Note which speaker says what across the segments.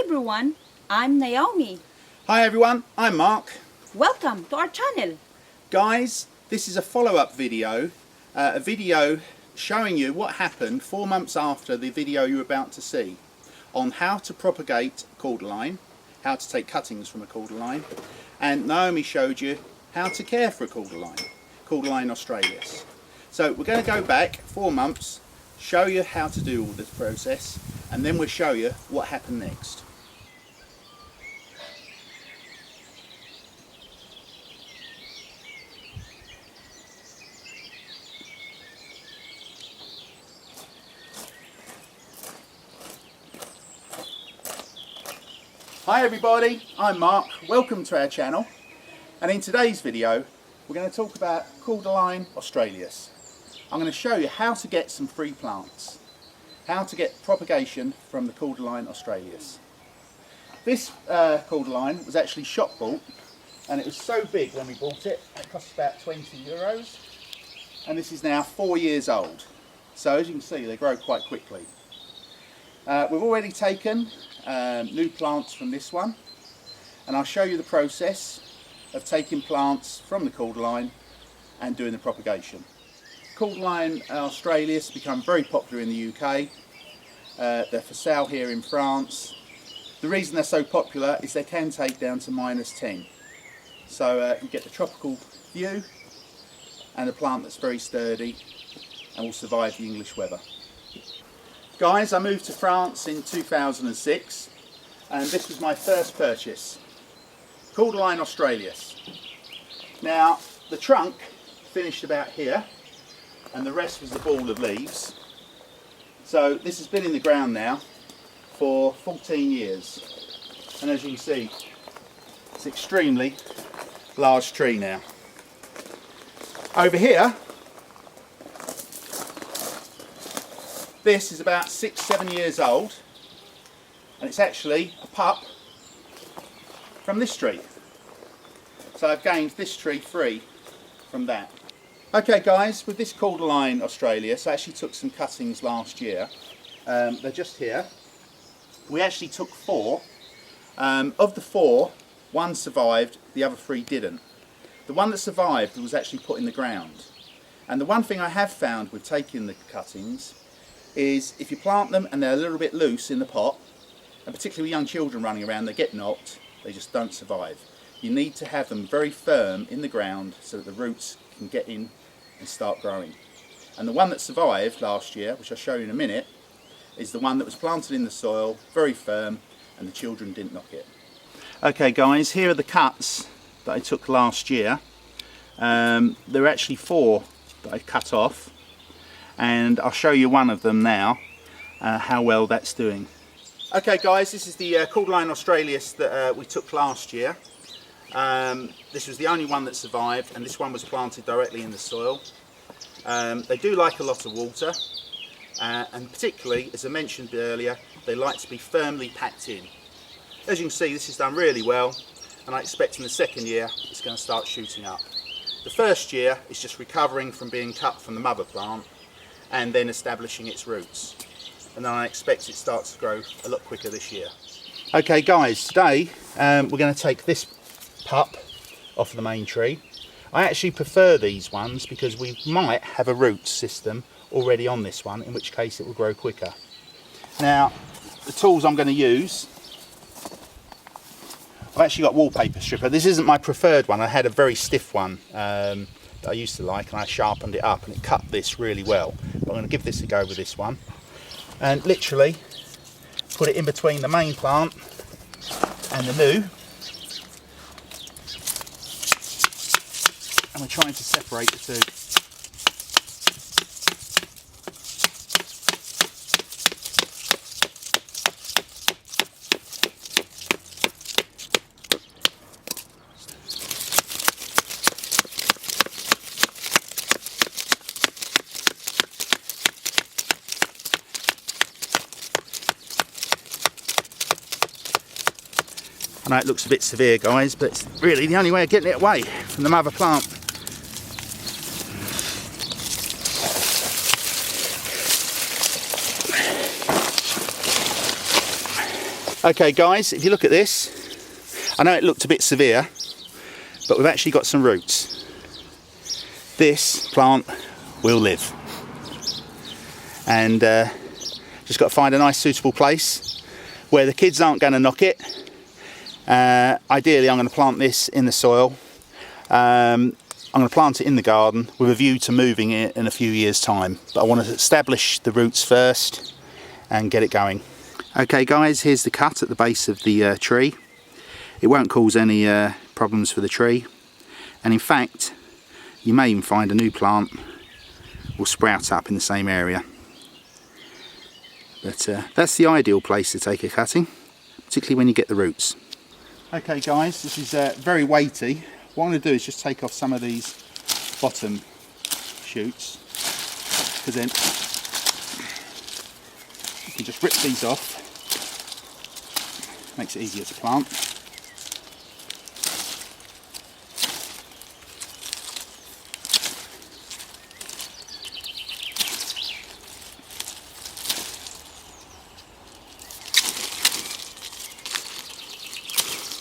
Speaker 1: everyone, I'm Naomi.
Speaker 2: Hi everyone, I'm Mark.
Speaker 1: Welcome to our channel.
Speaker 2: Guys, this is a follow-up video, a video showing you what happened 4 months after the video you're about to see on how to propagate cordyline, how to take cuttings from a cordyline, and Naomi showed you how to care for a Cordyline Australis. So we're going to go back 4 months, show you how to do all this process, and then we'll show you what happened next. Hi everybody, I'm Mark, welcome to our channel, and in today's video we're going to talk about Cordyline Australis. I'm going to show you how to get some free plants, how to get propagation from the Cordyline Australis. This cordyline was actually shop bought, and it was so big when we bought it, it cost about €20, and this is now 4 years old. So as you can see, they grow quite quickly. We've already taken new plants from this one, and I'll show you the process of taking plants from the cordyline and doing the propagation. Cordyline Australis become very popular in the UK. They're for sale here in France. The reason they're so popular is they can take down to -10. So you get the tropical view and a plant that's very sturdy and will survive the English weather. Guys, I moved to France in 2006 and this was my first purchase, Cordyline Australis. Now the trunk finished about here and the rest was the ball of leaves. So this has been in the ground now for 14 years, and as you can see, it's an extremely large tree now. Over here, this is about 6-7 years old, and it's actually a pup from this tree. So I've gained this tree free from that. Okay guys, with this Cordyline Australis, I actually took some cuttings last year. They're just here. We actually took 4. Of the 4, 1 survived, the other 3 didn't. The one that survived was actually put in the ground. And the one thing I have found with taking the cuttings is if you plant them and they're a little bit loose in the pot, and particularly young children running around, they get knocked, they just don't survive. You need to have them very firm in the ground so that the roots can get in and start growing. And the one that survived last year, which I'll show you in a minute, is the one that was planted in the soil, very firm, and the children didn't knock it. Okay guys, here are the cuts that I took last year. There are actually 4 that I cut off, and I'll show you one of them now, how well that's doing. Okay guys, this is the Cordyline Australis that we took last year. This was the only one that survived, and this one was planted directly in the soil. They do like a lot of water, and particularly, as I mentioned earlier, they like to be firmly packed in. As you can see, this is done really well, and I expect in the second year it's going to start shooting up. The first year is just recovering from being cut from the mother plant and then establishing its roots, and then I expect it starts to grow a lot quicker this year. Okay guys, today we're going to take this pup off the main tree. I actually prefer these ones because we might have a root system already on this one, in which case it will grow quicker. Now the tools I'm going to use, I've actually got wallpaper stripper. This isn't my preferred one. I had a very stiff one that I used to like, and I sharpened it up and it cut this really well. But I'm going to give this a go with this one and literally put it in between the main plant and the new. And we're trying to separate the two. I know it looks a bit severe guys, but it's really the only way of getting it away from the mother plant. Okay guys, if you look at this, I know it looked a bit severe, but we've actually got some roots. This plant will live. And just got to find a nice suitable place where the kids aren't going to knock it. Ideally I'm going to plant this in the soil. I'm going to plant it in the garden with a view to moving it in a few years' time. But I want to establish the roots first and get it going. Okay guys, here's the cut at the base of the tree. It won't cause any problems for the tree. And in fact, you may even find a new plant will sprout up in the same area. But that's the ideal place to take a cutting, particularly when you get the roots. Okay guys, this is very weighty. What I'm going to do is just take off some of these bottom shoots, because then you can just rip these off. Makes it easier to plant.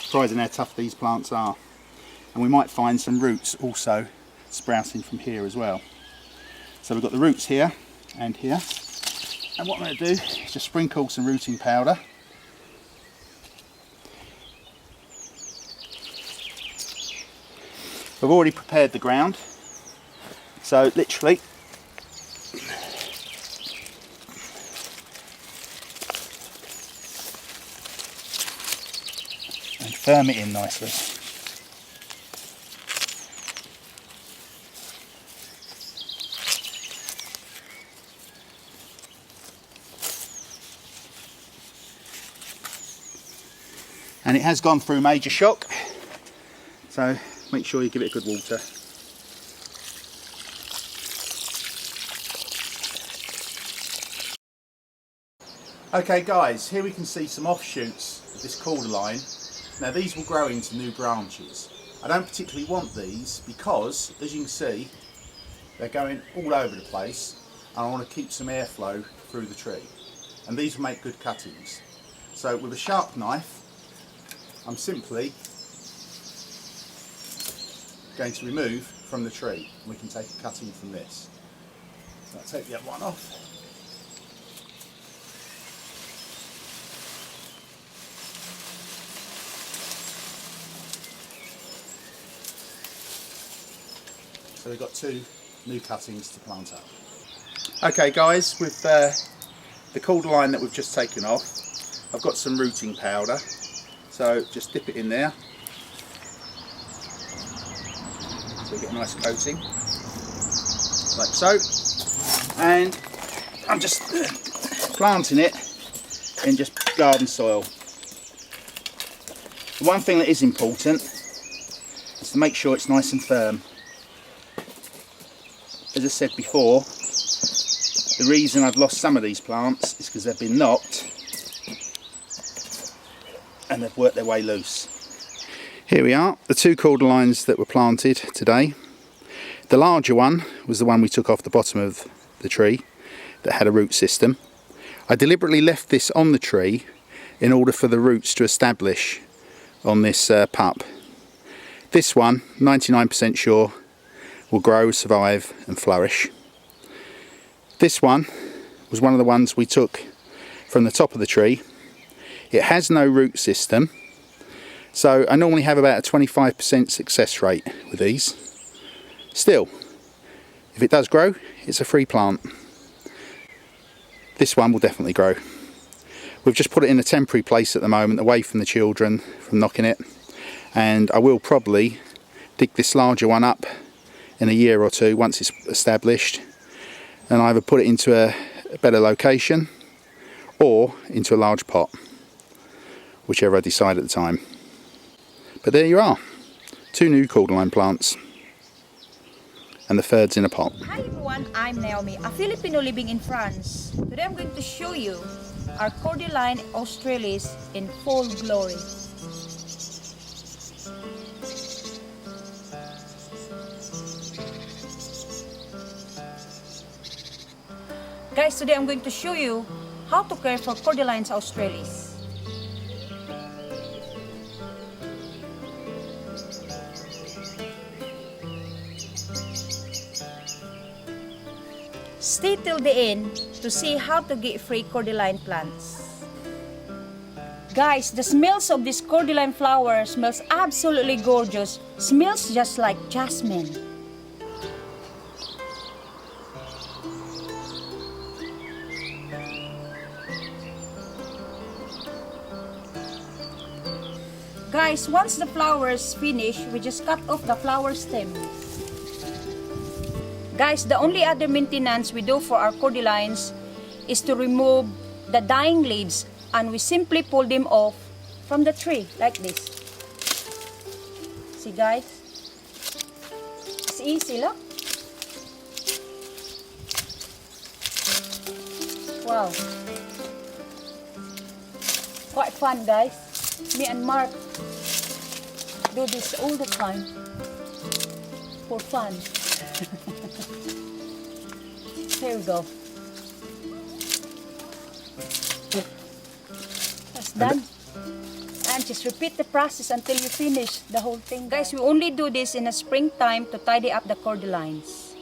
Speaker 2: Surprising how tough these plants are. And we might find some roots also sprouting from here as well. So we've got the roots here and here. And what I'm going to do is just sprinkle some rooting powder. I've already prepared the ground. So literally and firm it in nicely. And it has gone through major shock, so make sure you give it a good water. Okay guys, here we can see some offshoots of this cordyline. Now these will grow into new branches. I don't particularly want these because, as you can see, they're going all over the place, and I want to keep some airflow through the tree. And these will make good cuttings. So with a sharp knife, I'm simply going to remove from the tree, and we can take a cutting from this. So I'll take the other one off. So we've got two new cuttings to plant up. Okay guys, with the cordyline that we've just taken off, I've got some rooting powder. So just dip it in there, so we get a nice coating, like so. And I'm just planting it in just garden soil. The one thing that is important is to make sure it's nice and firm. As I said before, the reason I've lost some of these plants is because they've been knocked and they've worked their way loose. Here we are, the two cordylines that were planted today. The larger one was the one we took off the bottom of the tree that had a root system. I deliberately left this on the tree in order for the roots to establish on this pup. This one, 99% sure, will grow, survive and flourish. This one was one of the ones we took from the top of the tree. It has no root system, so I normally have about a 25% success rate with these. Still, if it does grow, it's a free plant. This one will definitely grow. We've just put it in a temporary place at the moment, away from the children, from knocking it, and I will probably dig this larger one up in a year or two once it's established, and either put it into a better location or into a large pot, whichever I decide at the time. But there you are, two new cordyline plants, and the third's in a pot.
Speaker 1: Hi everyone, I'm Naomi, a Filipino living in France. Today I'm going to show you our Cordyline Australis in full glory. Guys, today I'm going to show you how to care for Cordyline Australis. stay till the end to see how to get free cordyline plants. Guys, the smells of this cordyline flower smells absolutely gorgeous. Smells just like jasmine. Guys, once the flowers finish, we just cut off the flower stem. Guys, the only other maintenance we do for our cordylines is to remove the dying leaves, and we simply pull them off from the tree like this. See guys? It's easy, look. Wow. Quite fun, guys. Me and Mark do this all the time for fun. Here we go. That's done. And just repeat the process until you finish the whole thing. Guys, we only do this in the springtime to tidy up the cordylines.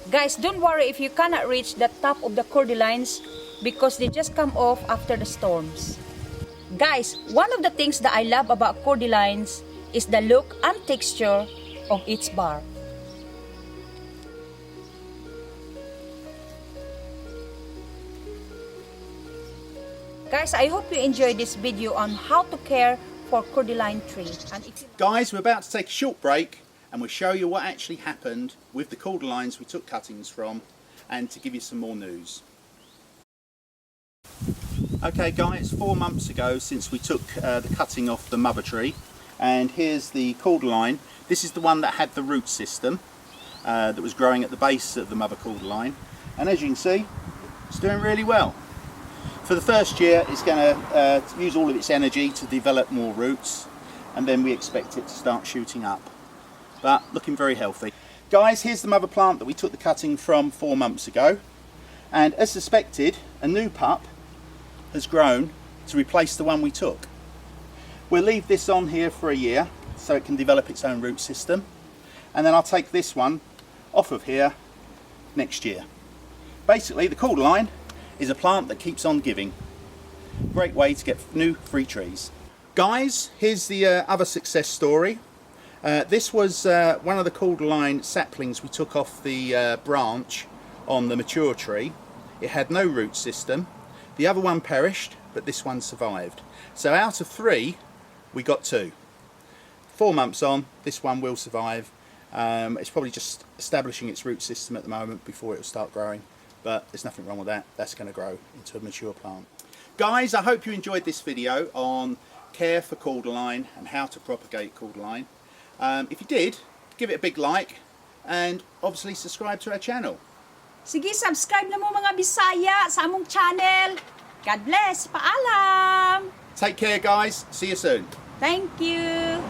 Speaker 1: Guys, don't worry if you cannot reach the top of the cordylines because they just come off after the storms. Guys, one of the things that I love about cordylines is the look and texture of its bark. Guys, I hope you enjoyed this video on how to care for cordyline tree. And
Speaker 2: Guys, we're about to take a short break and we'll show you what actually happened with the cordylines we took cuttings from and to give you some more news. Okay guys, 4 months ago since we took the cutting off the mother tree, and here's the cordyline. This is the one that had the root system that was growing at the base of the mother cordyline, and as you can see, it's doing really well. For the first year it's going to use all of its energy to develop more roots, and then we expect it to start shooting up, but looking very healthy. Guys, here's the mother plant that we took the cutting from 4 months ago, and as suspected, a new pup has grown to replace the one we took. We'll leave this on here for a year so it can develop its own root system, and then I'll take this one off of here next year. Basically, the cordyline is a plant that keeps on giving. Great way to get new free trees. Guys, here's the other success story. This was one of the cordyline saplings we took off the branch on the mature tree. It had no root system. The other one perished, but this one survived. So out of 3, we got 2. 4 months on, this one will survive. It's probably just establishing its root system at the moment before it will start growing, but there's nothing wrong with that. That's going to grow into a mature plant. Guys, I hope you enjoyed this video on care for cordyline and how to propagate cordyline. If you did, give it a big like and obviously subscribe to our channel.
Speaker 1: sige, subscribe na mo mga Bisaya sa among channel. God bless. Paalam.
Speaker 2: Take care guys, see you soon.
Speaker 1: Thank you.